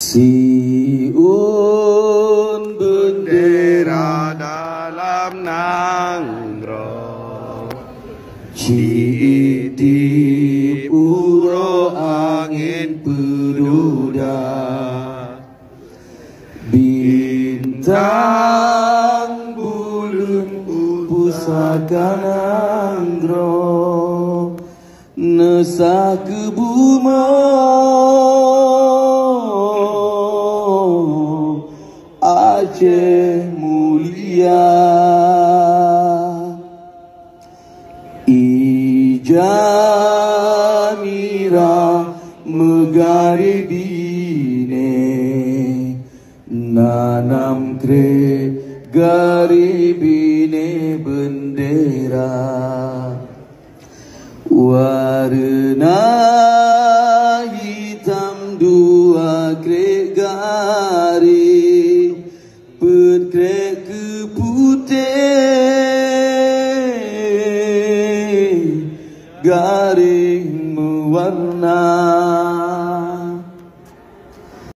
Siun bendera dalam nanggro, Ciitip uro angin peduda, bintang bulan pusaka nanggro, nesa ke buma Aceh mulia, ijamira megaribine, nanam kre garibine bendera, warna hitam dua kre gari, Krek ke putih, garing mewarna.